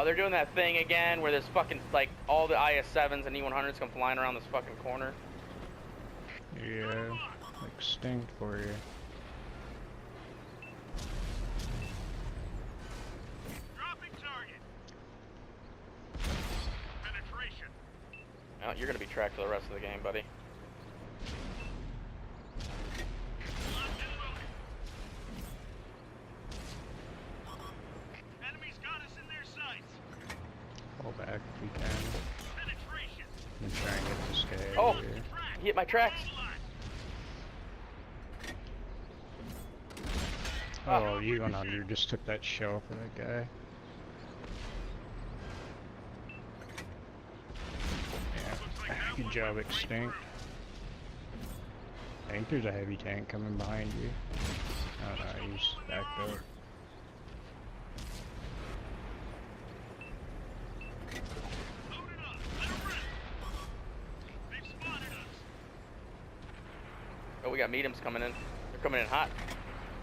Oh, they're doing that thing again where there's fucking, like, all the IS-7s and E-100s come flying around this fucking corner. Yeah, extinct for you. Dropping target. Penetration. Well, you're gonna be tracked for the rest of the game, buddy. Enemies got us in their sights. Fall back if we can. Penetration. And try and get this guy Oh! out of here. He hit my tracks! Oh, you went under, just took that shell for that guy. Yeah, good job, extinct. I think there's a heavy tank coming behind you. Oh no, he's backed up. Oh, we got mediums coming in. They're coming in hot.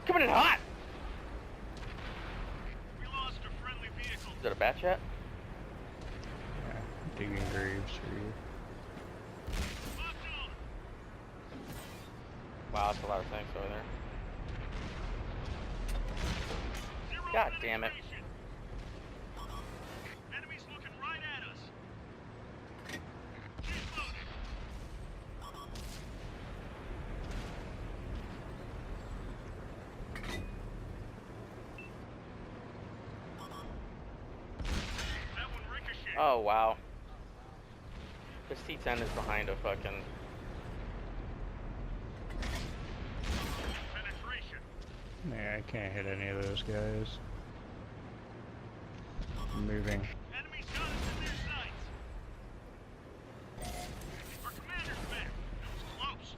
Coming in hot! We lost a friendly vehicle. Is that a bat chat? Yeah, digging graves for you. Wow, that's a lot of tanks over there. God damn it. Enemies looking right at us. That one ricocheted. Oh, wow. This T-10 is behind a fucking... Penetration. Yeah, I can't hit any of those guys. I'm moving. Enemies got us in their sights. Our commander's back. That was close.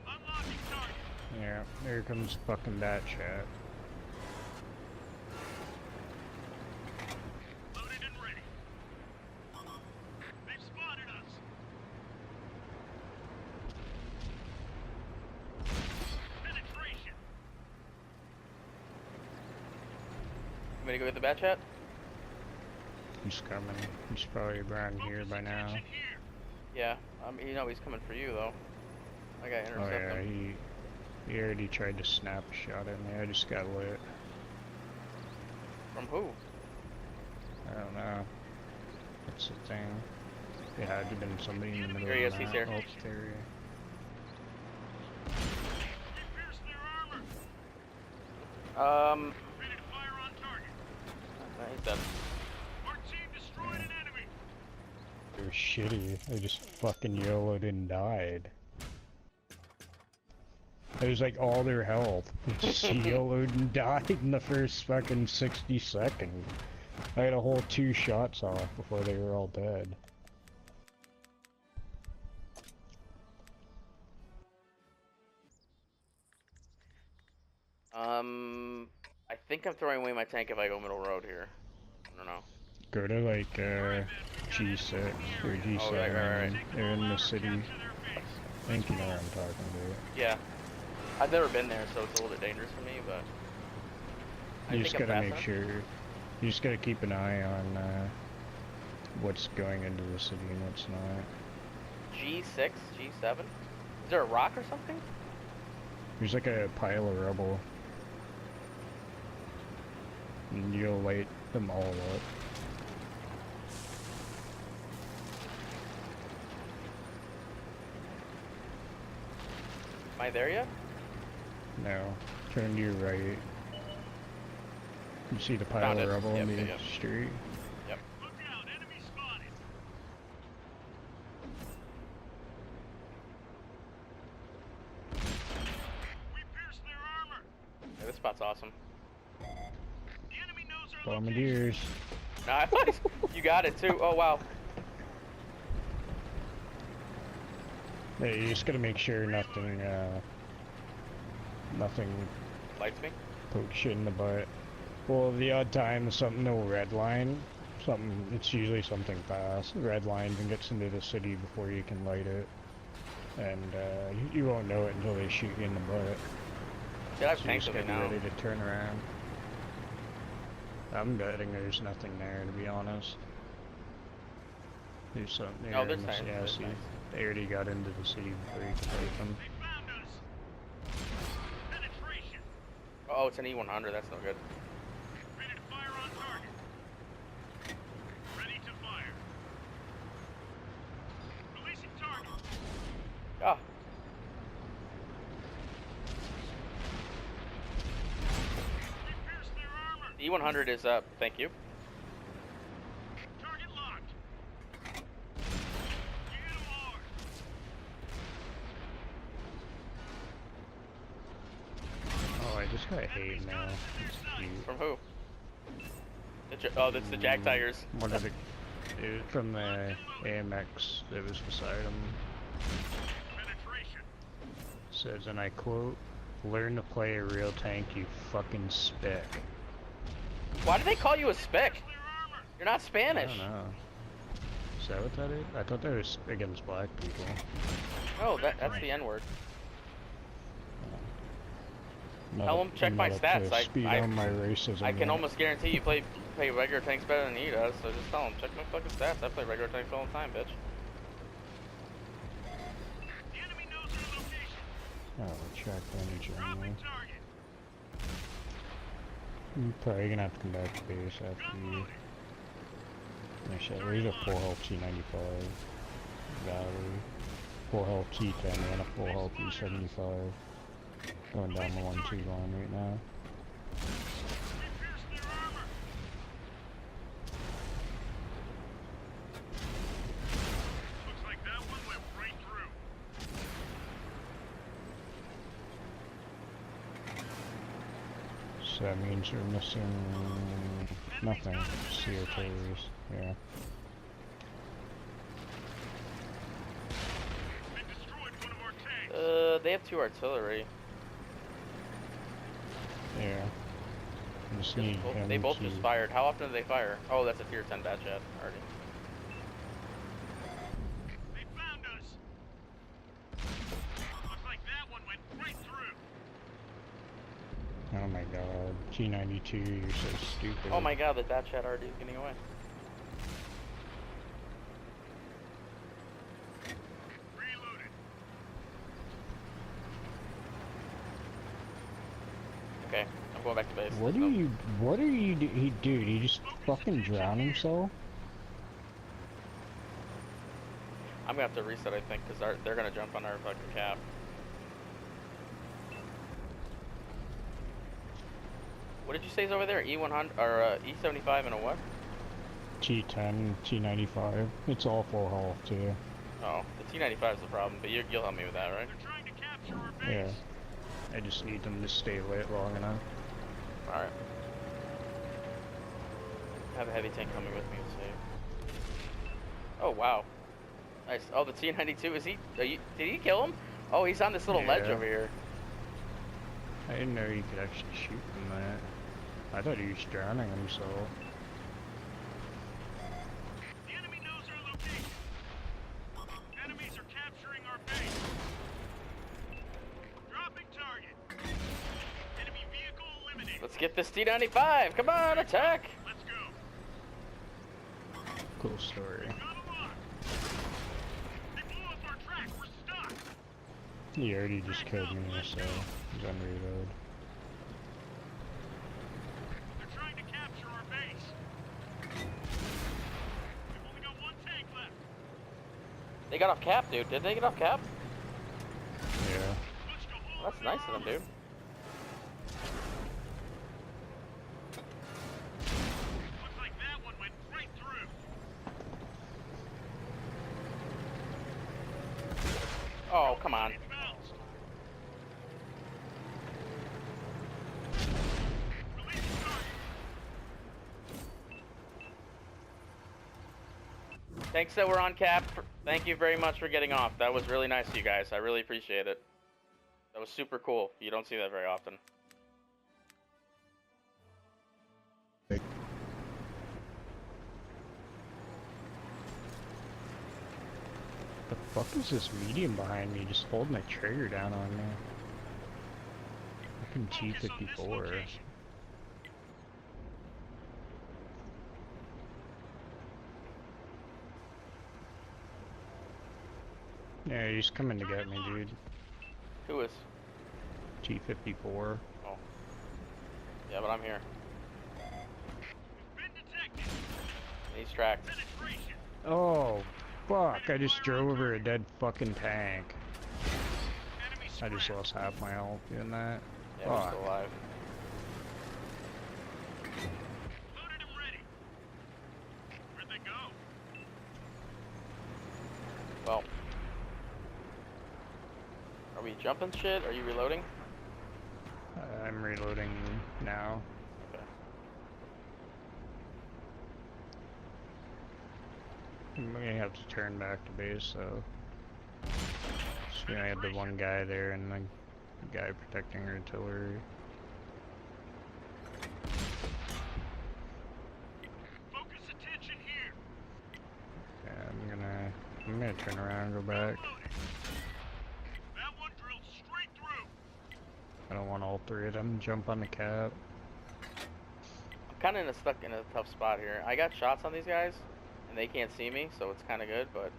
Unlocking target. Yeah, there comes fucking that chat. Loaded and ready. They've spotted us. Penetration. You ready to go get the bat chat? He's coming. He's probably around here by now. Attention here. Yeah. You know he's coming for you, though. I gotta Oh intercept yeah, him. he already tried to snap a shot at me. I just got lit. From who? I don't know. That's the thing. It had to have been somebody in the middle Here he of is, the he's here. map. Oh, there We pierced their armor. Ready to fire on target. He's dead. Our team destroyed an enemy. They're shitty. They just fucking YOLO'd and died. It was like all their health. They just YOLO'd and died in the first fucking 60 seconds. I had a whole 2 shots off before they were all dead. I think I'm throwing away my tank if I go middle road here. I don't know. Go to like G6 or G7. Oh, right. They're in the city. I think you know what I'm talking about. Yeah. I've never been there, so it's a little bit dangerous for me, but... You just gotta make sure. You just gotta keep an eye on what's going into the city and what's not. G6? G7? Is there a rock or something? There's like a pile of rubble. And you'll light them all up. Am I there yet? No. Turn to your right. You see the pile Found of it. rubble Yep, on the yep. street? Yep. Look out, enemy spotted. We pierced their armor. Yeah, this spot's awesome. The enemy knows our location. Bombardiers. Nice! You got it too. Oh, wow. Yeah, you just gotta make sure nothing, nothing Lights me? pokes you in the butt. Well, the odd time something will red line. It's usually something fast. Red lines and gets into the city before you can light it. And, you won't know it until they shoot you in the butt. Dude, I have So you tanks just with me gotta now. be ready to turn around. I'm betting there's nothing there, to be honest. There's something there. No, there's in tanks. yeah, There's see, tanks. they already got into the city before you could fight them. They found us. Penetration. Oh, it's an E100. That's no good. Ready to fire on target. Ready to fire. Releasing target. Ah, We pierced their armor. the E100 is up. Thank you. Target locked. You hit 'em hard. Oh, I just got hate mail. It's cute. From who? Oh, that's the jack tires. One of the dude from the AMX that was beside him Penetration. says, and I quote, "Learn to play a real tank, you fucking spick." Why do they call you a spick? Their armor. You're not I Spanish. don't know. Is that what that is? I thought that was against black people. No, that's the N-word. Not Tell up- him check I'm my not up stats. to speed on my racism. I can yet. almost guarantee you play regular tanks better than he does. So just tell him check my fucking stats. I play regular tanks all the time, bitch. The enemy knows our location. Oh, track damage on Dropping there. target. You're probably gonna have to come back to base after Gun you. loaded. Actually, there's a full health T95 battery, full health T10, and a full health E75. Going down the 1-2 line right now. We pierced their armor. Looks like that one went right through. So that means we're missing nothing. CO2s, yeah. They destroyed one of our tanks. They have 2 artillery. Yeah. Just need him They both to... just fired. How often do they fire? Oh, that's a tier 10 bad chat already. They found us. Looks like that one went right through. Oh my god. T92, you're so stupid. Oh my god, the bad chat already is getting away. Reloaded. Okay, I'm going back to base. What are you dude, he just fucking drowned himself? I'm gonna have to reset, I think, because they're gonna jump on our fucking cap. What did you say is over there? E100 or E75 and a what? T10, T95. It's all full health too. Oh, the T95 is the problem, but you'll help me with that, right? They're trying to capture our Yeah. base. I just need them to stay lit long enough. All right. I have a heavy tank coming with me. Let's see. Oh wow. Nice. Oh, the T92 is he? Did he kill him? Oh, he's on this little ledge Yeah. over here. I didn't know you could actually shoot from that. I thought he was drowning himself. The enemy knows our location. Enemies are capturing our base. Dropping target. Enemy vehicle eliminated. Let's get this T95. Come on, attack. Let's go. Cool story. Got a lock. They blew up our track. We're stuck. He already just killed me, so he's on reload. They're trying to capture our base. We've only got one tank left. They got off cap, dude. Did they get off cap? Yeah. Push to hold Well, that's nice of them, dude. Looks like that one went right through. Oh, come on. It bounced. Release the target. Thanks that we're on cap. Thank you very much for getting off. That was really nice of you guys. I really appreciate it. That was super cool. You don't see that very often. The fuck is this medium behind me just holding the trigger down on me? Fucking Focus on this T54. location. Yeah, he's coming to get me, dude. Who is? T-54. Oh. Yeah, but I'm here. Been detected. He's tracked. Penetration. Oh, fuck. I just drove over a dead fucking tank. Enemy I just scrap. lost half my health doing that. Yeah, we're Fuck. still alive. Loaded and ready. Where'd they go? Well. Are we jumping shit? Are you reloading? I'm reloading now. Okay. I'm gonna have to turn back to base, so. So I had the one guy there and the guy protecting artillery. Focus attention here. Yeah, I'm gonna turn around and go back. Loaded. That one drilled straight through. I don't want all three of them to jump on the cap. I'm kind of stuck in a tough spot here. I got shots on these guys, and they can't see me, so it's kind of good. But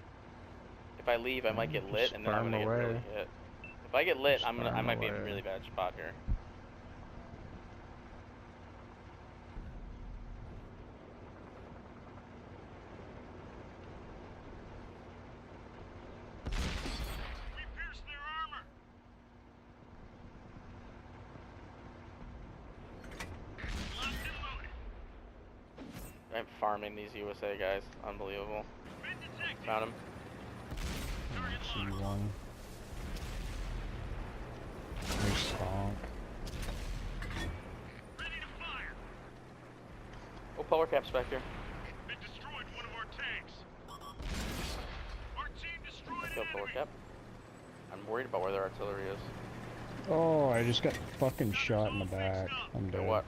if I leave, I might get lit, Just and then I'm farm gonna get away. really hit. If I get lit, Just I farm might be in a away. really bad spot here. We pierced their armor. Locked and loaded. I'm farming these USA guys. Unbelievable. Been detected. Found him. Target locked. C1. Nice honk. Ready to fire. Oh, polar cap's back here. Been destroyed one of our tanks. Our team destroyed Kill an polar enemy. cap. I'm worried about where their artillery is. Oh, I just got fucking shot in the back. I'm Okay, dead. what?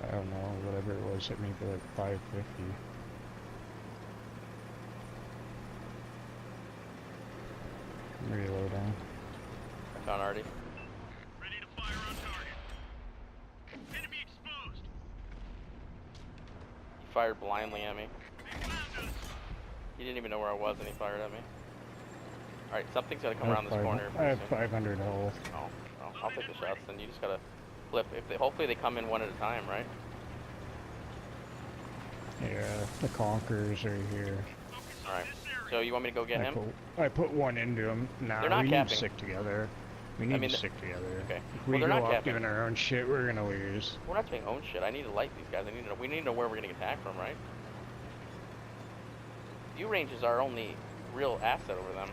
I don't know, whatever it was hit me for like 550. I'm reloading. I found Artie. Ready to fire on target. Enemy exposed. He fired blindly at me. They found us. He didn't even know where I was, and he fired at me. Alright, something's gotta I come have around this five- corner. I have pretty soon. 500 health. Oh, I'll take the shots. Then you just gotta flip. Hopefully they come in one at a time, right? Yeah, the Conquerors are here. Focus on Alright. this area. So you want me to go get him? I put one into him. Nah, They're not we need capping. to stick together. We need mean, to stick together. Okay. If Well, we they're go not off capping. doing our own shit, we're gonna lose. We're not doing own shit. I need to light these guys. We need to know where we're getting attacked from, right? View range is our only real asset over them.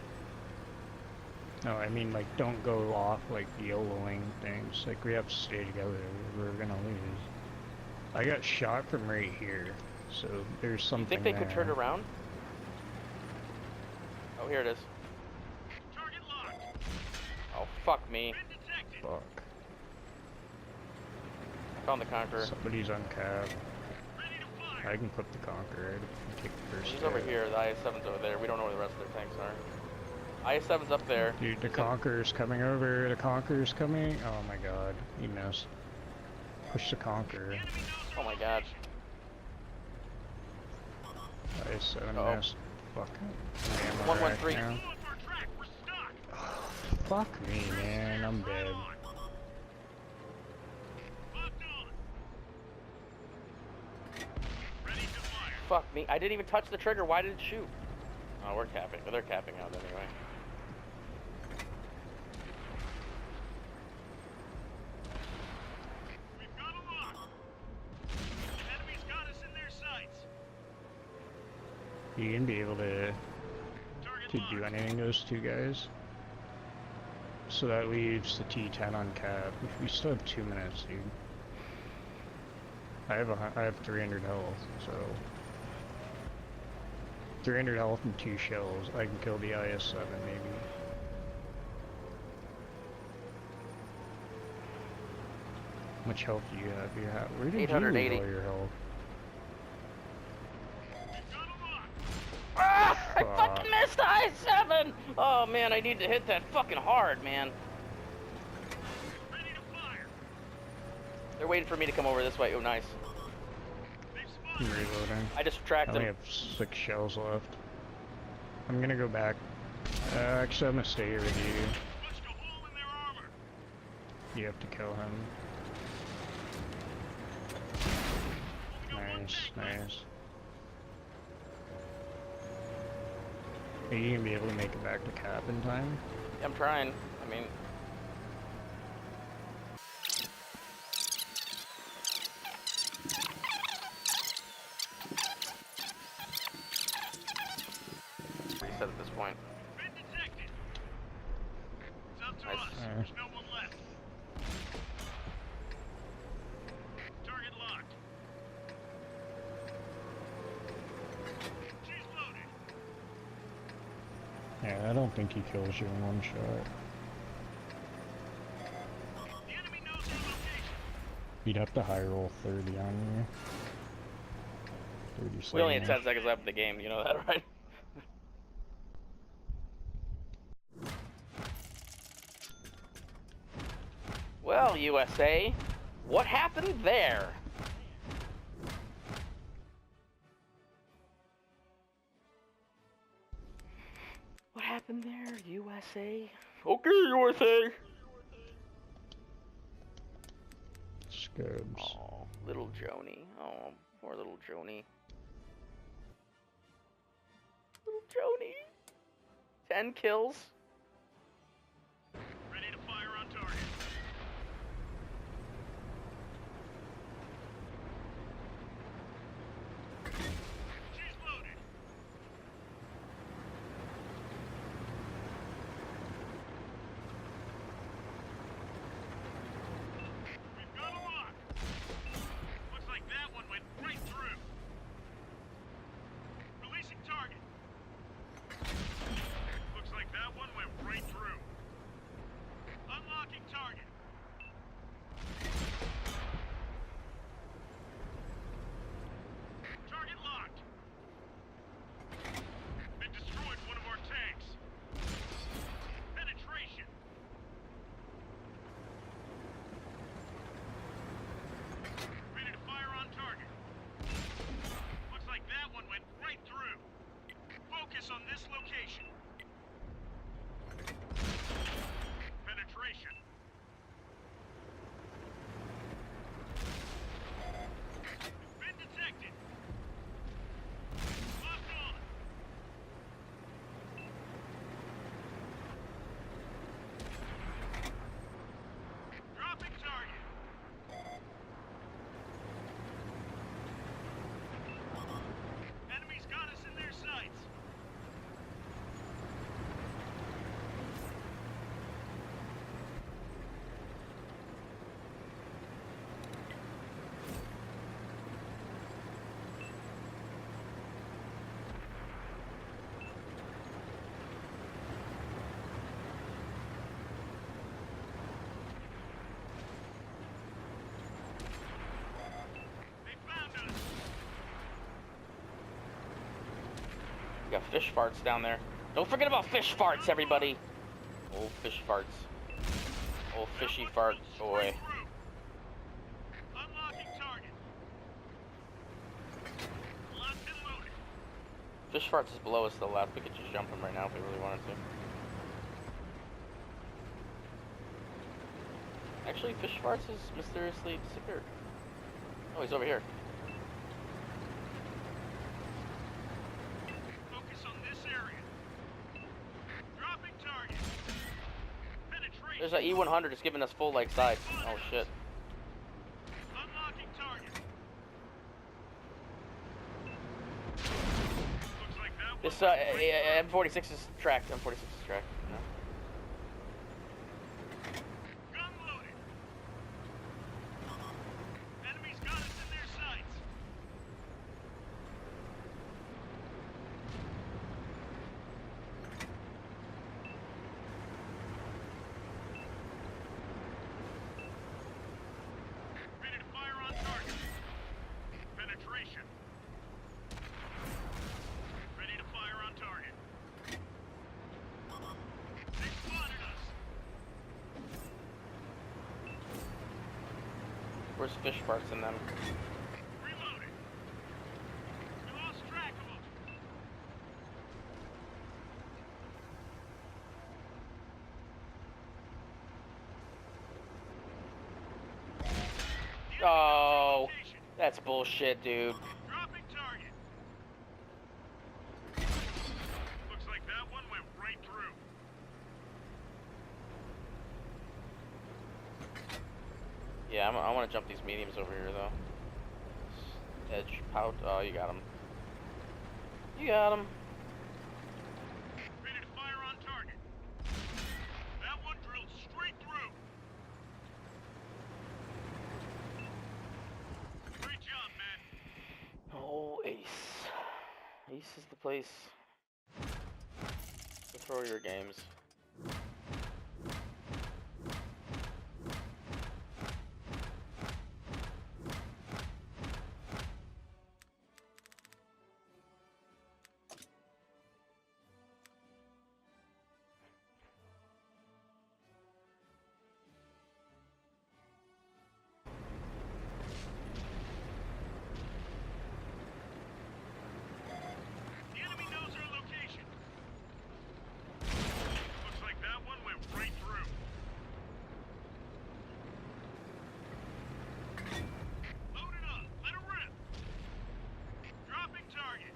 No, I mean, like, don't go off, like, YOLOing things. Like, we have to stay together. We're gonna lose. I got shot from right here, so there's You something think they there. could turn around? Oh, here it is. Target locked. Oh, fuck me. Been detected. Fuck. Found the Conqueror. Somebody's on cap. Ready to fire. I can put the Conqueror. I can take the first He's over hit. here. The IS-7's over there. We don't know where the rest of their tanks are. IS-7's up there. Dude, the Conqueror's coming over. The Conqueror's coming. Oh my god. He missed. Push the Conqueror. Enemy knows Oh our my god. I 7 Uh-oh. missed. Fuck. 113. Now. Blow up our track. We're stuck. Fuck me, man. I'm dead. On. Locked on. Ready to fire. Fuck me. I didn't even touch the trigger. Why did it shoot? Oh, we're capping. They're capping out anyway. We've got a lock. The enemy's got us in their sights. You can be able to Target do locked. anything, those two guys. So that leaves the T10 on cap. We still have 2 minutes, dude. I have 300 health, so 300 health and 2 shells. I can kill the IS-7 maybe. How much health do you have? Where did you lose 880. all your health? We've got a lock. Ah! I Fuck. fucking missed IS-7! Oh man, I need to hit that fucking hard, man. Ready to fire. They're waiting for me to come over this way. Oh, nice. They've I'm spotted. reloading. I just I tracked only them. have 6 shells left. I'm gonna go back. Actually, I'm gonna stay here with you. Punched a hole in their armor. You have to kill him. Nice, nice. Are you gonna be able to make it back to cap in time? I'm trying. I mean, reset at this point. Been detected. It's up to Nice. us. There's no one left. Target locked. She's loaded. Yeah, I don't think he kills you in one shot. The enemy knows your location. You'd have to high roll 30 on you. 30 We only had 10 seconds. seconds left in the game, you know that, right? Well, USA, what happened there? What happened there, USA? Okay, USA! Scubs. Oh, little Joni. Oh, poor little Joni. Little Joni. 10 kills. Ready to fire on target. She's loaded. We've got a lock. Looks like that one went right through. Releasing target. Looks like that one went right through. Unlocking target. Target locked. They destroyed one of our tanks. Penetration. Ready to fire on target. Looks like that one went right through. Focus on this location. Penetration. Been detected. Locked on. Dropping target. Enemies got us in their sights. They found us. We got fish farts down there. Don't forget about fish farts, everybody. Oh, fish farts. Oh, fishy fart boy. Unlocking target. Locked and loaded. Fish farts is below us to the left. We could just jump him right now if we really wanted to. Actually, fish farts has mysteriously disappeared. Oh, he's over here. Focus on this area. Dropping target. Penetration. There's an E100 just giving us full like side. Oh shit. Unlocking target. Looks like that This one. M46 is tracked. M46 is tracked. No. Gun loaded. Enemies got us in their sights. Ready to fire on target. Penetration. Ready to fire on target. They spotted us. Where's fish farts in them? Reloading. We lost track of them. Oh, that's bullshit, dude. Dropping target. Looks like that one went right through. Yeah, I want to jump these mediums over here, though. Edge, pout. Oh, you got him. You got him. Ready to fire on target. That one drilled straight through. Great job, man. Oh, Ace. Ace is the place to throw your games. The enemy knows our location. Looks like that one went right through. Load it up. Let it rip. Dropping target.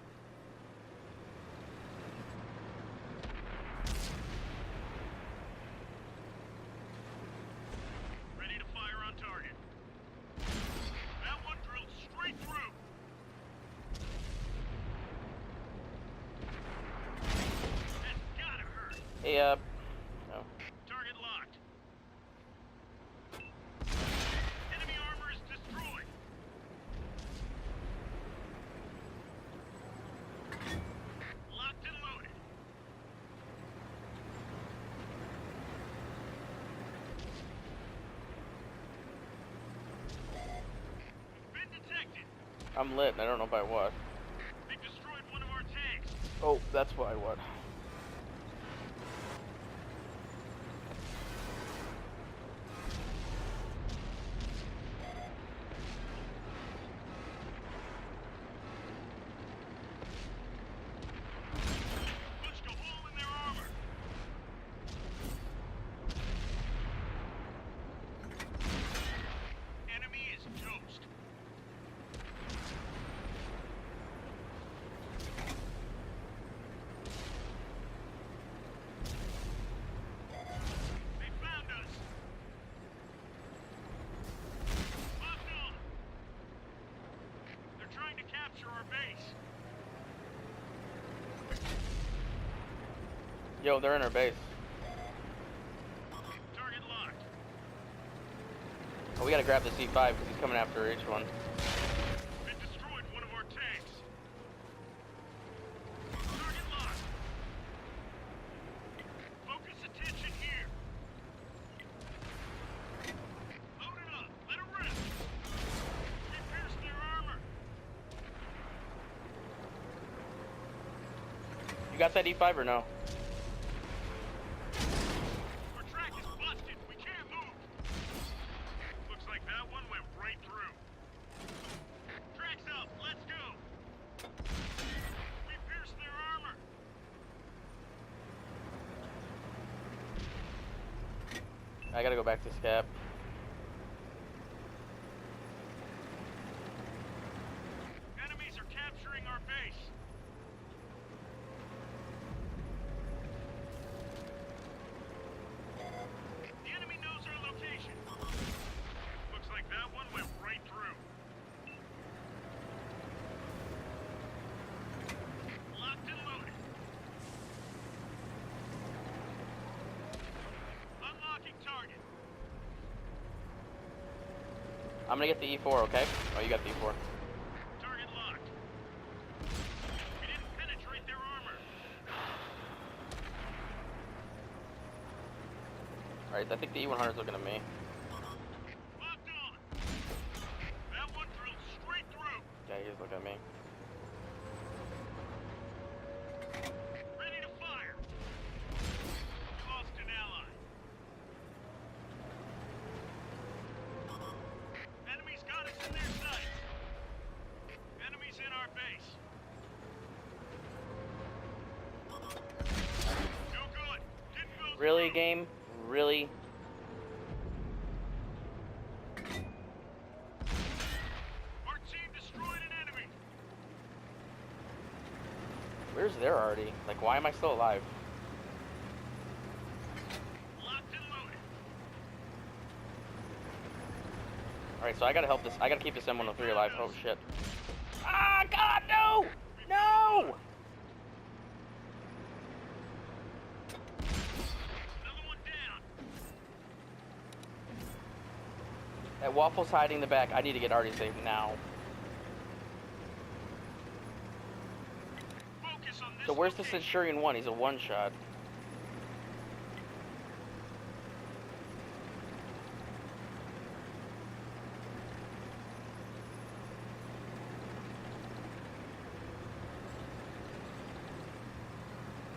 Ready to fire on target. That one drilled straight through. That's gotta hurt. Hey, no. Target locked. Enemy armor is destroyed. Locked and loaded. Been detected. I'm lit, and I don't know by what. They destroyed one of our tanks. Oh, that's why what. Punched a hole in their armor. Enemy is toast. They found us. Locked on. They're trying to capture our base. Yo, they're in our base. Target locked. Oh, we gotta grab the C5 because he's coming after each one. They destroyed one of our tanks. Target locked. Focus attention here. Load it up. Let it rip. We pierced their armor. You got that E5 or no? Our track is busted. We can't move. Looks like that one went right through. Track's up. Let's go. We pierced their armor. I gotta go back to Scap. Enemies are capturing our base. The enemy knows our location. Looks like that one went right through. Locked and loaded. Unlocking target. I'm gonna get the E4, okay? Oh, you got the E4. Target locked. We didn't penetrate their armor. Alright, I think the E100's looking at me. Locked on. That one drilled straight through. Yeah, he's looking at me. Ready to fire. We lost an ally. Enemies got us in their sights. Enemies in our base. No good. Didn't go Really, through. game? Really? Where's there already? Like, why am I still alive? Locked and loaded. Alright, so I gotta help this. I gotta keep this M103 alive. Oh, shit. Ah, God, no! No! Another one down. That Waffle's hiding in the back. I need to get Artie safe now. Focus on this So where's the location. Centurion 1? He's a one-shot.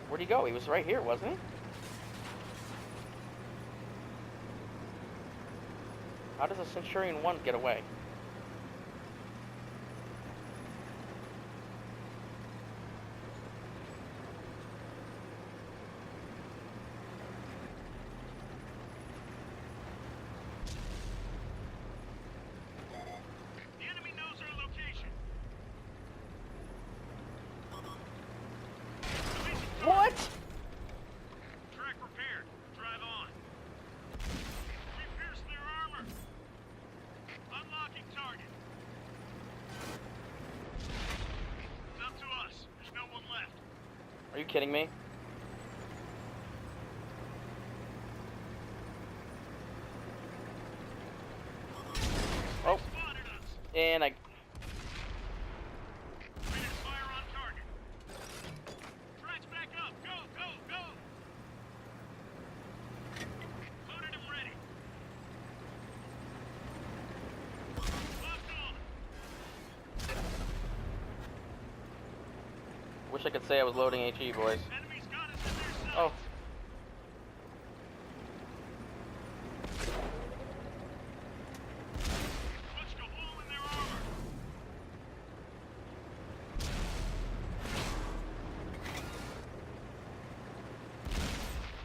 Where'd he go? He was right here, wasn't he? How does a Centurion 1 get away? The enemy knows our location. What? Track repaired. Drive on. We pierced their armor. Unlocking target. It's up to us. There's no one left. Are you kidding me? Oh, Spotted us. and I... Ready to fire on target. Tracks back up. Go, go, go. Loaded and ready. Locked on. Wish I could say I was loading HE, boys. Enemies got us in their sights. Oh. Punched a hole in their armor.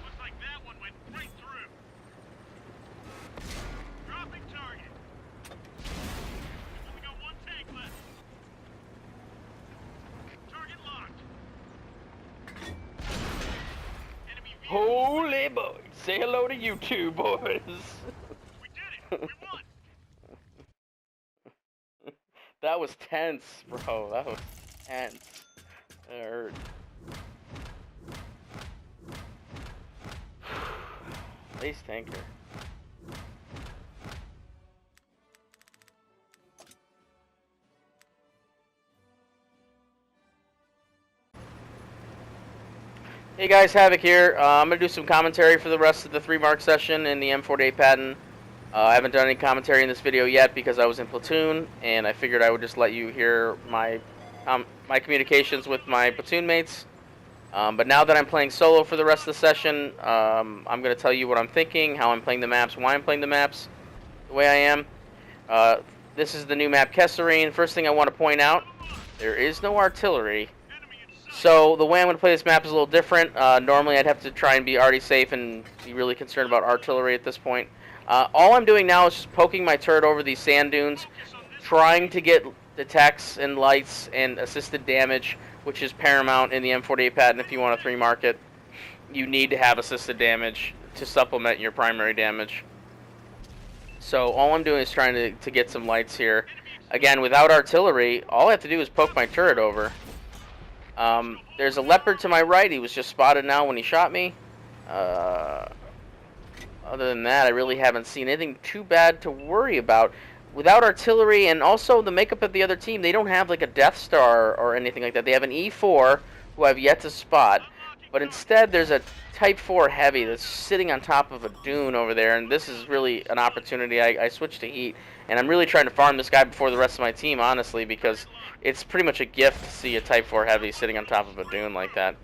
Looks like that one went right through. Dropping target. Only got one tank left. Target locked. Enemy vehicle. Holy boys. Say hello to you two, boys. We did it. We won. That was tense, bro. That was tense. It hurt. Ace tanker. Hey guys, Havoc here. I'm going to do some commentary for the rest of the 3-mark session in the M48 Patton. I haven't done any commentary in this video yet because I was in Platoon, and I figured I would just let you hear my communications with my platoon mates. But now that I'm playing solo for the rest of the session, I'm going to tell you what I'm thinking, how I'm playing the maps, why I'm playing the maps the way I am. This is the new map, Kesserine. First thing I want to point out, there is no artillery. Enemy in sight. So the way I'm going to play this map is a little different. Normally I'd have to try and be already safe and be really concerned about artillery at this point. All I'm doing now is just poking my turret over these sand dunes, Focus on this trying to get detects and lights and assisted damage, which is paramount in the M48 Patton. If you want to 3-mark it, you need to have assisted damage to supplement your primary damage. So all I'm doing is trying to get some lights here. Again, without artillery, all I have to do is poke my turret over. There's a leopard to my right. He was just spotted now when he shot me. Other than that, I really haven't seen anything too bad to worry about. Without artillery and also the makeup of the other team, they don't have like a Death Star or anything like that. They have an E4 who I've yet to spot. But instead, there's a Type 4 Heavy that's sitting on top of a dune over there. And this is really an opportunity. I switched to Heat. And I'm really trying to farm this guy before the rest of my team, honestly, because it's pretty much a gift to see a Type 4 Heavy sitting on top of a dune like that.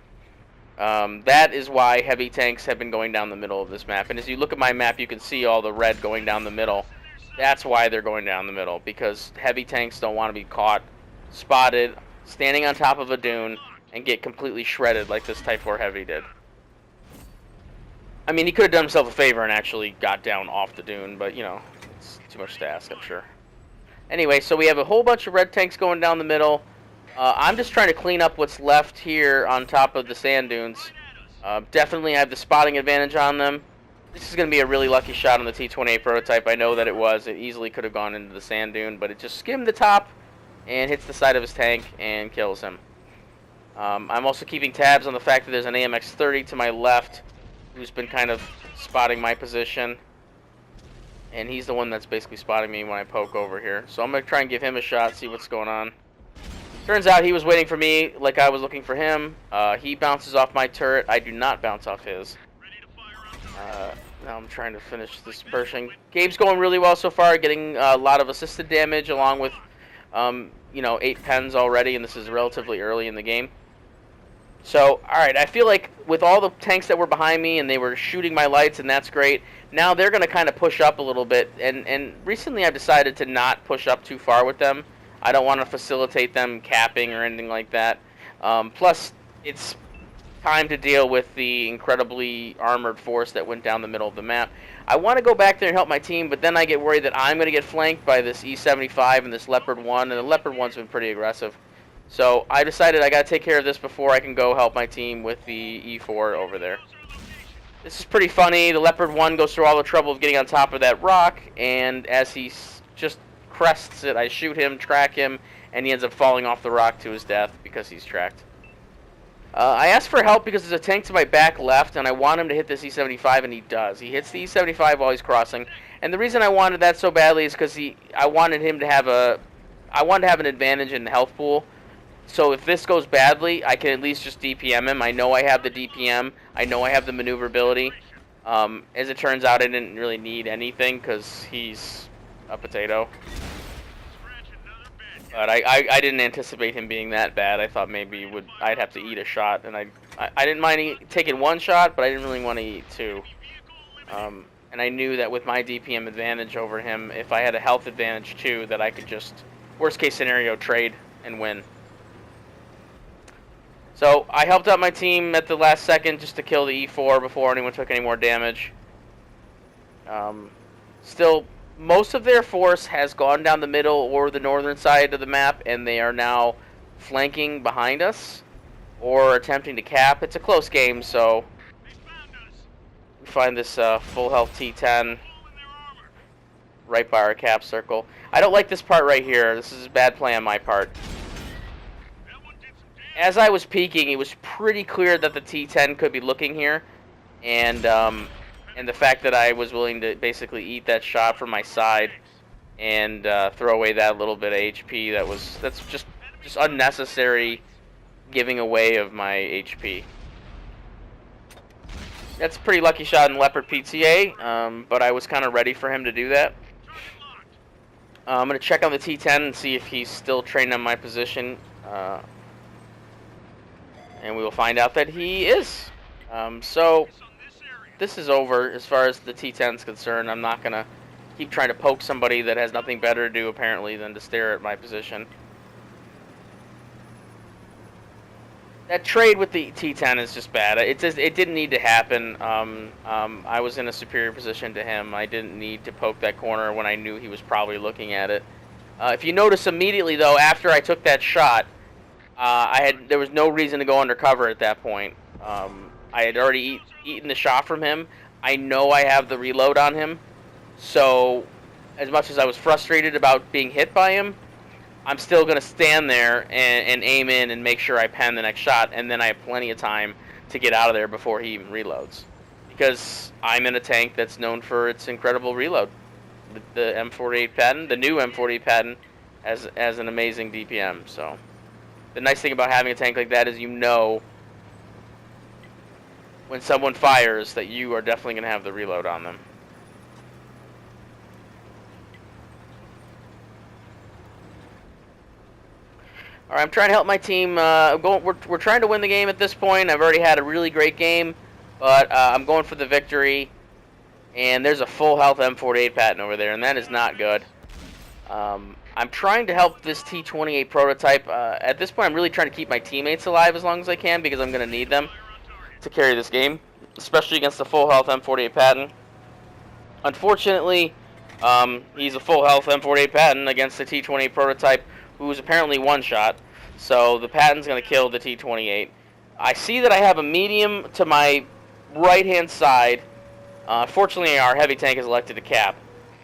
That is why heavy tanks have been going down the middle of this map. And as you look at my map, you can see all the red going down the middle. That's why they're going down the middle, because heavy tanks don't want to be caught, spotted, standing on top of a dune, and get completely shredded like this Type 4 Heavy did. I mean, he could have done himself a favor and actually got down off the dune, but, you know, it's too much to ask, I'm sure. Anyway, so we have a whole bunch of red tanks going down the middle. I'm just trying to clean up what's left here on top of the sand dunes. Definitely I have the spotting advantage on them. This is going to be a really lucky shot on the T-28 prototype. I know that it was. It easily could have gone into the sand dune, but it just skimmed the top and hits the side of his tank and kills him. I'm also keeping tabs on the fact that there's an AMX-30 to my left who's been kind of spotting my position. And he's the one that's basically spotting me when I poke over here. So I'm going to try and give him a shot, see what's going on. Turns out he was waiting for me like I was looking for him. He bounces off my turret. I do not bounce off his. Now I'm trying to finish this Pershing. Game's going really well so far, getting a lot of assisted damage along with, 8 pens already, and this is relatively early in the game. So, alright, I feel like with all the tanks that were behind me and they were shooting my lights, and that's great, now they're going to kind of push up a little bit, and recently I've decided to not push up too far with them. I don't want to facilitate them capping or anything like that. Plus, it's time to deal with the incredibly armored force that went down the middle of the map. I want to go back there and help my team, but then I get worried that I'm going to get flanked by this E75 and this Leopard 1, and the Leopard 1's been pretty aggressive. So I decided I got to take care of this before I can go help my team with the E4 over there. This is pretty funny. The Leopard 1 goes through all the trouble of getting on top of that rock, and as he just crests it, I shoot him, track him, and he ends up falling off the rock to his death because he's tracked. I asked for help because there's a tank to my back left, and I want him to hit this E75, and he does. He hits the E75 while he's crossing, and the reason I wanted that so badly is because I wanted him to have an advantage in the health pool. So if this goes badly, I can at least just DPM him. I know I have the DPM. I know I have the maneuverability. As it turns out, I didn't really need anything because he's a potato. But I didn't anticipate him being that bad. I thought maybe I'd have to eat a shot, and I didn't mind taking one shot, but I didn't really want to eat two. And I knew that with my DPM advantage over him, if I had a health advantage too, that I could just, worst case scenario, trade and win. So I helped out my team at the last second just to kill the E4 before anyone took any more damage. Still, most of their force has gone down the middle or the northern side of the map, and they are now flanking behind us or attempting to cap. It's a close game, so we find this full health T10 right by our cap circle. I don't like this part right here. This is a bad play on my part. As I was peeking, it was pretty clear that the T10 could be looking here, and the fact that I was willing to basically eat that shot from my side and throw away that little bit of HP, that's just unnecessary giving away of my HP. That's a pretty lucky shot in Leopard PTA, but I was kind of ready for him to do that. I'm going to check on the T10 and see if he's still trained on my position. And we will find out that he is. So this is over as far as the T10 is concerned. I'm not going to keep trying to poke somebody that has nothing better to do, apparently, than to stare at my position. That trade with the T10 is just bad. It didn't need to happen. I was in a superior position to him. I didn't need to poke that corner when I knew he was probably looking at it. If you notice immediately, though, after I took that shot, there was no reason to go undercover at that point. I had already eaten the shot from him. I know I have the reload on him, so as much as I was frustrated about being hit by him, I'm still going to stand there and aim in and make sure I pen the next shot, and then I have plenty of time to get out of there before he even reloads. Because I'm in a tank that's known for its incredible reload. The M48 Patton, the new M48 Patton, has an amazing DPM, so the nice thing about having a tank like that is you know when someone fires that you are definitely going to have the reload on them. Alright, I'm trying to help my team. We're trying to win the game at this point. I've already had a really great game, but I'm going for the victory. And there's a full health M48 Patton over there, and that is not good. I'm trying to help this T28 prototype. At this point, I'm really trying to keep my teammates alive as long as I can because I'm going to need them to carry this game, especially against the full health M48 Patton. Unfortunately, he's a full health M48 Patton against the T28 prototype, who's apparently one shot. So the Patton's going to kill the T-28. I see that I have a medium to my right-hand side. Fortunately, our heavy tank is elected to cap.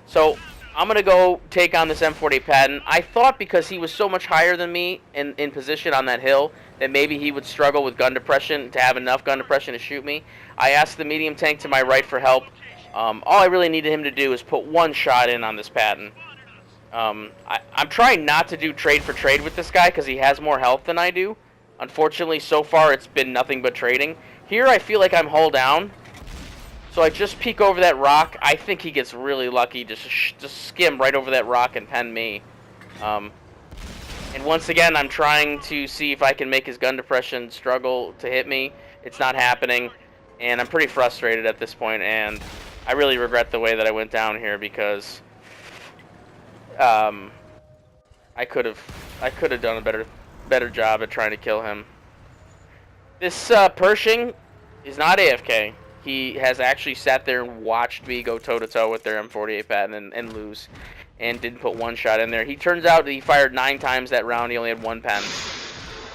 So I'm going to go take on this M48 Patton. I thought because he was so much higher than me in position on that hill that maybe he would struggle with gun depression, to have enough gun depression to shoot me. I asked the medium tank to my right for help. All I really needed him to do is put one shot in on this Patton. I'm trying not to do trade for trade with this guy because he has more health than I do. Unfortunately, so far it's been nothing but trading. Here I feel like I'm hull down, so I just peek over that rock. I think he gets really lucky, just skim right over that rock and pen me. And once again, I'm trying to see if I can make his gun depression struggle to hit me. It's not happening, and I'm pretty frustrated at this point, and I really regret the way that I went down here because I could have done a better job at trying to kill him. This Pershing is not AFK. He has actually sat there and watched me go toe-to-toe with their M48 Patton and lose, and didn't put one shot in there. He turns out that he fired 9 times that round. He only had 1 pen.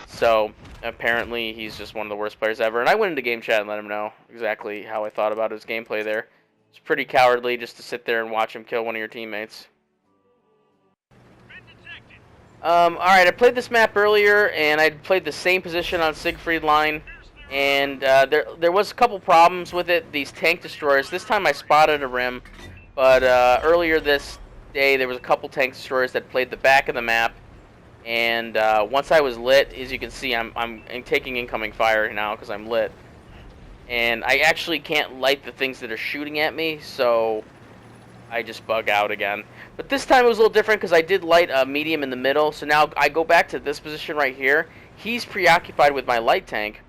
So apparently he's just one of the worst players ever. And I went into game chat and let him know exactly how I thought about his gameplay there. It's pretty cowardly just to sit there and watch him kill one of your teammates. Alright, I played this map earlier, and I played the same position on Siegfried Line, and there was a couple problems with it. These tank destroyers, this time I spotted a rim, but earlier this day there was a couple tank destroyers that played the back of the map, and once I was lit, as you can see, I'm taking incoming fire now because I'm lit, and I actually can't light the things that are shooting at me, so I just bug out again. But this time it was a little different because I did light a medium in the middle. So now I go back to this position right here. He's preoccupied with my light tank.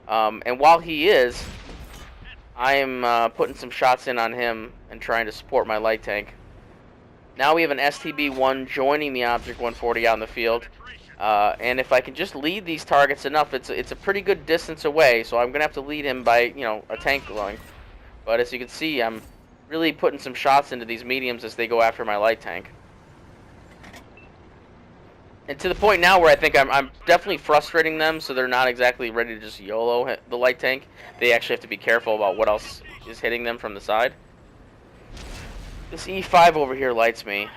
And while he is, I am putting some shots in on him and trying to support my light tank. Now we have an STB-1 joining the Object 140 out in the field. And if I can just lead these targets enough, it's a pretty good distance away. So I'm going to have to lead him by, a tank length. But as you can see, I'm really putting some shots into these mediums as they go after my light tank. And to the point now where I think I'm definitely frustrating them, so they're not exactly ready to just YOLO hit the light tank. They actually have to be careful about what else is hitting them from the side. This E5 over here lights me.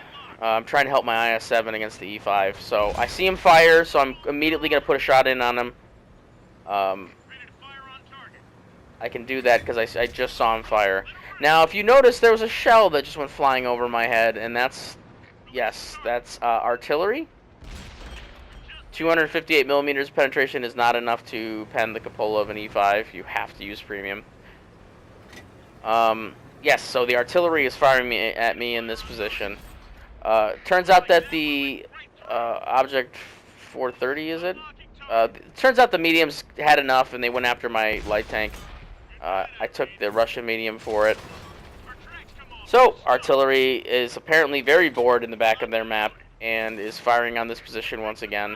I'm trying to help my IS-7 against the E5. So I see him fire, so I'm immediately going to put a shot in on him. I can do that because I just saw him fire. Now, if you notice, there was a shell that just went flying over my head, and that's artillery. 258 millimeters penetration is not enough to pen the cupola of an E5. You have to use premium. Yes, so the artillery is firing at me in this position. Turns out that the Object 430, is it? Turns out the mediums had enough, and they went after my light tank. I took the Russian medium for it. So, artillery is apparently very bored in the back of their map and is firing on this position once again.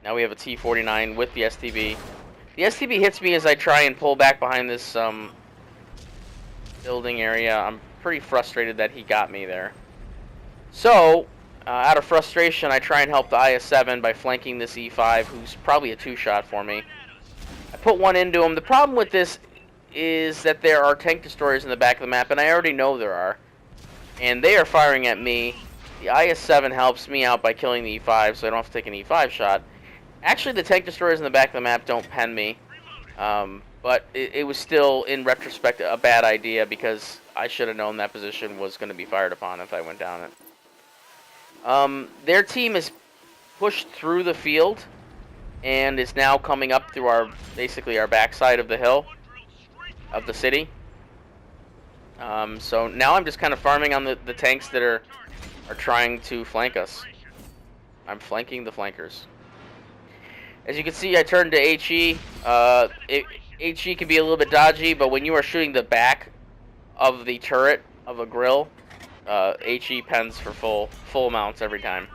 Now we have a T-49 with the STB. The STB hits me as I try and pull back behind this building area. I'm pretty frustrated that he got me there. So, out of frustration, I try and help the IS-7 by flanking this E5, who's probably a 2-shot for me. I put one into him. The problem with this is that there are tank destroyers in the back of the map, and I already know there are. And they are firing at me. The IS-7 helps me out by killing the E5, so I don't have to take an E5 shot. Actually, the tank destroyers in the back of the map don't pen me. But it was still, in retrospect, a bad idea because I should have known that position was going to be fired upon if I went down it. Their team is pushed through the field and is now coming up through basically our backside of the hill of the city. So now I'm just kind of farming on the tanks that are trying to flank us. I'm flanking the flankers. As you can see, I turned to HE. HE can be a little bit dodgy, but when you are shooting the back of the turret of a grill, HE pens for full mounts every time.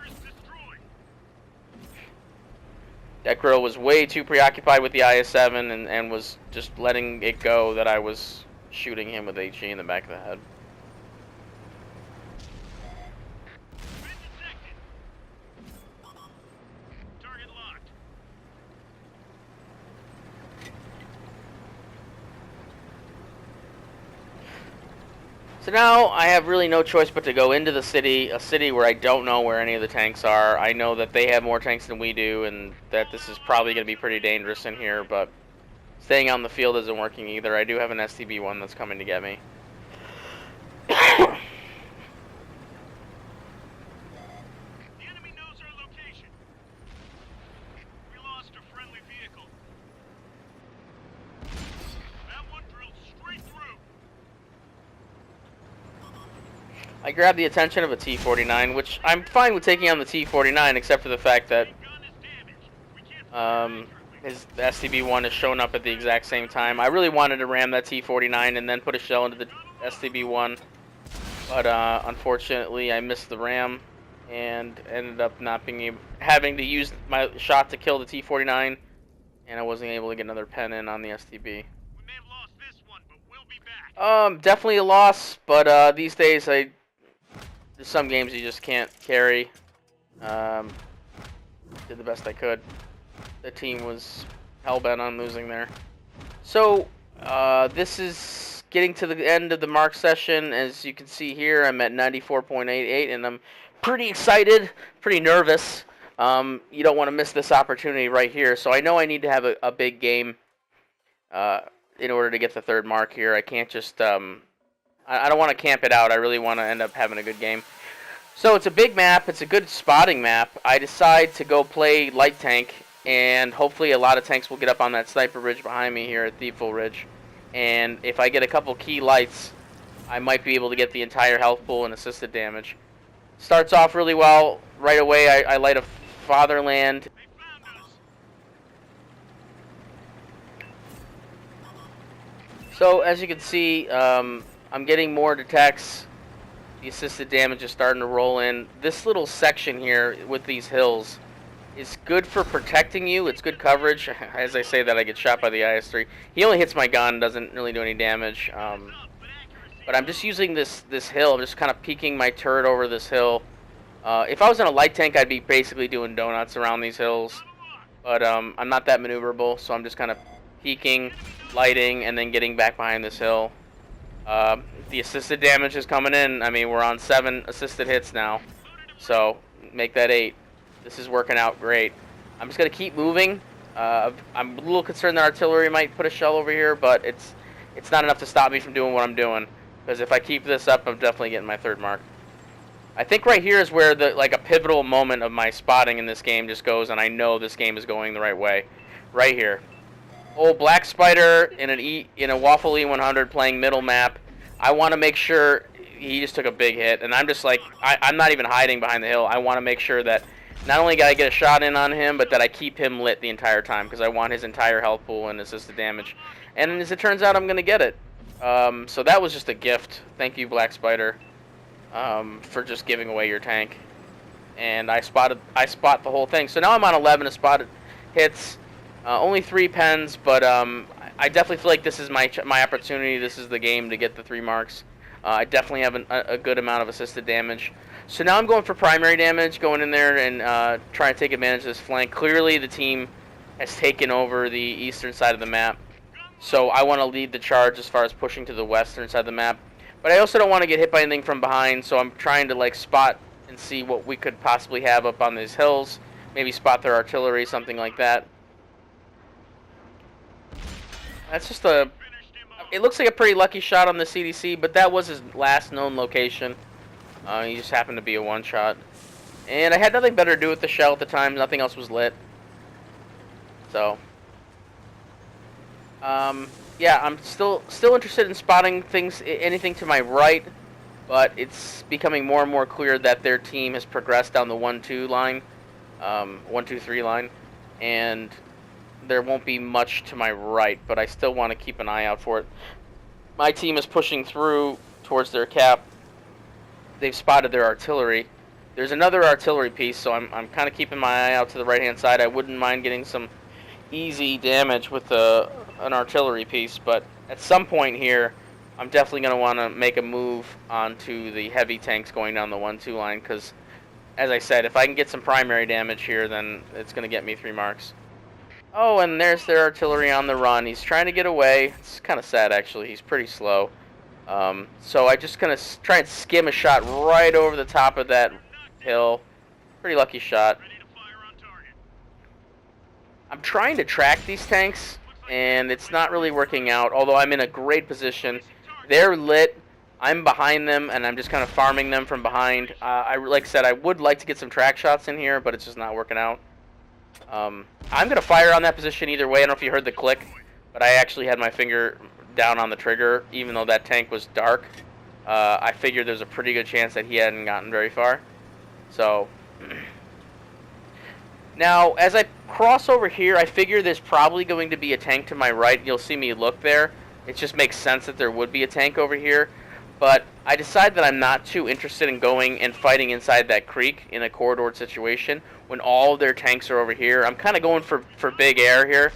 That grill was way too preoccupied with the IS-7 and was just letting it go that I was shooting him with HE in the back of the head. So now I have really no choice but to go into the city, a city where I don't know where any of the tanks are. I know that they have more tanks than we do, and that this is probably going to be pretty dangerous in here, but staying out in the field isn't working either. I do have an STB-1 that's coming to get me. The enemy knows our location. We lost a friendly vehicle. That one drilled straight through. I grabbed the attention of a T-49, which I'm fine with taking on the T-49, except for the fact that Gun is damaged. We can't fly accurately. his STB-1 has shown up at the exact same time. I really wanted to ram that T-49 and then put a shell into the STB-1, but unfortunately I missed the ram and ended up not being able, having to use my shot to kill the T-49, and I wasn't able to get another pen in on the STB. We may have lost this one, but we'll be back. Definitely a loss, but these days there's some games you just can't carry. Did the best I could. The team was hell-bent on losing there. So, this is getting to the end of the mark session. As you can see here, I'm at 94.88, and I'm pretty excited, pretty nervous. You don't want to miss this opportunity right here. So I know I need to have a big game in order to get the third mark here. I can't just... I don't want to camp it out. I really want to end up having a good game. So it's a big map. It's a good spotting map. I decide to go play light tank, and hopefully a lot of tanks will get up on that sniper ridge behind me here at Thieful Ridge. And if I get a couple key lights, I might be able to get the entire health pool and assisted damage. Starts off really well. Right away, I light a Fatherland. They found us. So as you can see, I'm getting more detects. The assisted damage is starting to roll in. This little section here with these hills is good for protecting you. It's good coverage. As I say that, I get shot by the IS-3. He only hits my gun, doesn't really do any damage. But I'm just using this hill. I'm just kind of peeking my turret over this hill. If I was in a light tank, I'd be basically doing donuts around these hills. But I'm not that maneuverable, so I'm just kind of peeking, lighting, and then getting back behind this hill. The assisted damage is coming in. I mean, we're on 7 assisted hits now, so make that 8. This is working out great. I'm just going to keep moving. I'm a little concerned that artillery might put a shell over here, but it's not enough to stop me from doing what I'm doing, because if I keep this up, I'm definitely getting my third mark. I think right here is where a pivotal moment of my spotting in this game just goes, and I know this game is going the right way. Right here. Old Black Spider in a Waffle E100 playing middle map. I want to make sure he just took a big hit, and I'm just like, I'm not even hiding behind the hill. I want to make sure that not only got I get a shot in on him, but that I keep him lit the entire time, because I want his entire health pool and assisted damage. And as it turns out, I'm going to get it. So that was just a gift. Thank you, Black Spider, for just giving away your tank. And I spot the whole thing. So now I'm on 11 spotted hits. Only 3 pens, but I definitely feel like this is my opportunity. This is the game to get the 3 marks. I definitely have a good amount of assisted damage. So now I'm going for primary damage, going in there and trying to take advantage of this flank. Clearly the team has taken over the eastern side of the map, so I want to lead the charge as far as pushing to the western side of the map. But I also don't want to get hit by anything from behind, so I'm trying to like spot and see what we could possibly have up on these hills. Maybe spot their artillery, something like that. That's just a... It looks like a pretty lucky shot on the CDC, but that was his last known location. He just happened to be a one-shot. And I had nothing better to do with the shell at the time. Nothing else was lit. So... yeah, I'm still interested in spotting things, anything to my right, but it's becoming more and more clear that their team has progressed down the 1-2 line, 1-2-3 line, and there won't be much to my right, but I still want to keep an eye out for it. My team is pushing through towards their cap. They've spotted their artillery. There's another artillery piece, so I'm kind of keeping my eye out to the right-hand side. I wouldn't mind getting some easy damage with an artillery piece, but at some point here, I'm definitely going to want to make a move onto the heavy tanks going down the 1-2 line, because, as I said, if I can get some primary damage here, then it's going to get me 3 marks. Oh, and there's their artillery on the run. He's trying to get away. It's kind of sad, actually. He's pretty slow. So I just gonna try and skim a shot right over the top of that hill. Pretty lucky shot. Ready to fire on target. I'm trying to track these tanks, and it's not really working out, although I'm in a great position. They're lit. I'm behind them, and I'm just kind of farming them from behind. Like I said, I would like to get some track shots in here, but it's just not working out. I'm going to fire on that position either way. I don't know if you heard the click, but I actually had my finger down on the trigger, even though that tank was dark. I figured there's a pretty good chance that he hadn't gotten very far. So, now, as I cross over here, I figure there's probably going to be a tank to my right. You'll see me look there. It just makes sense that there would be a tank over here. But I decide that I'm not too interested in going and fighting inside that creek in a corridor situation when all their tanks are over here. I'm kind of going for big air here.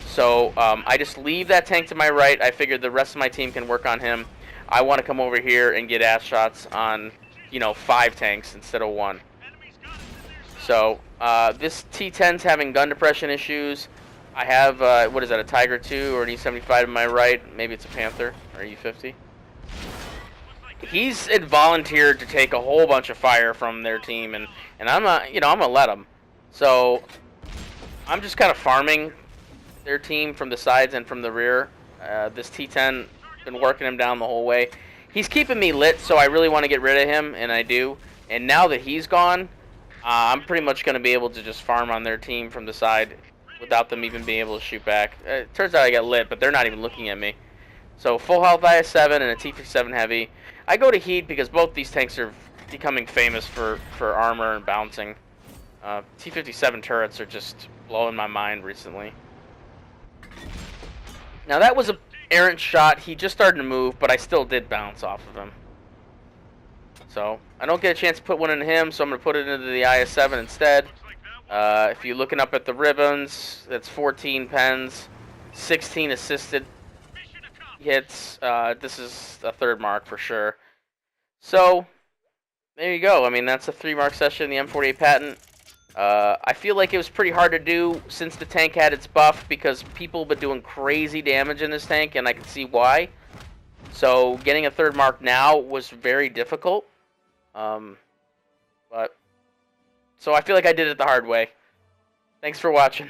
So I just leave that tank to my right. I figured the rest of my team can work on him. I want to come over here and get ass shots on, 5 tanks instead of 1. So this T-10's having gun depression issues. I have, what is that, a Tiger 2 or an E75 to my right? Maybe it's a Panther or E50. He's volunteered to take a whole bunch of fire from their team, and I'm not, I'm gonna let him. So I'm just kind of farming their team from the sides and from the rear. This T-10 been working him down the whole way. He's keeping me lit, so I really want to get rid of him, and I do. And now that he's gone, I'm pretty much going to be able to just farm on their team from the side without them even being able to shoot back. It turns out I got lit, but they're not even looking at me. So full health IS-7 and a T-57 heavy. I go to heat because both these tanks are becoming famous for armor and bouncing. T-57 turrets are just blowing my mind recently. Now that was a errant shot. He just started to move, but I still did bounce off of him. So I don't get a chance to put one into him, so I'm going to put it into the IS-7 instead. If you're looking up at the ribbons, that's 14 pens, 16 assisted hits. This is a 3rd mark for sure. So there you go. I mean, that's a 3-mark session in the M48 Patton. I feel like it was pretty hard to do since the tank had its buff because people have been doing crazy damage in this tank, and I can see why. So getting a 3rd mark now was very difficult. So I feel like I did it the hard way. Thanks for watching.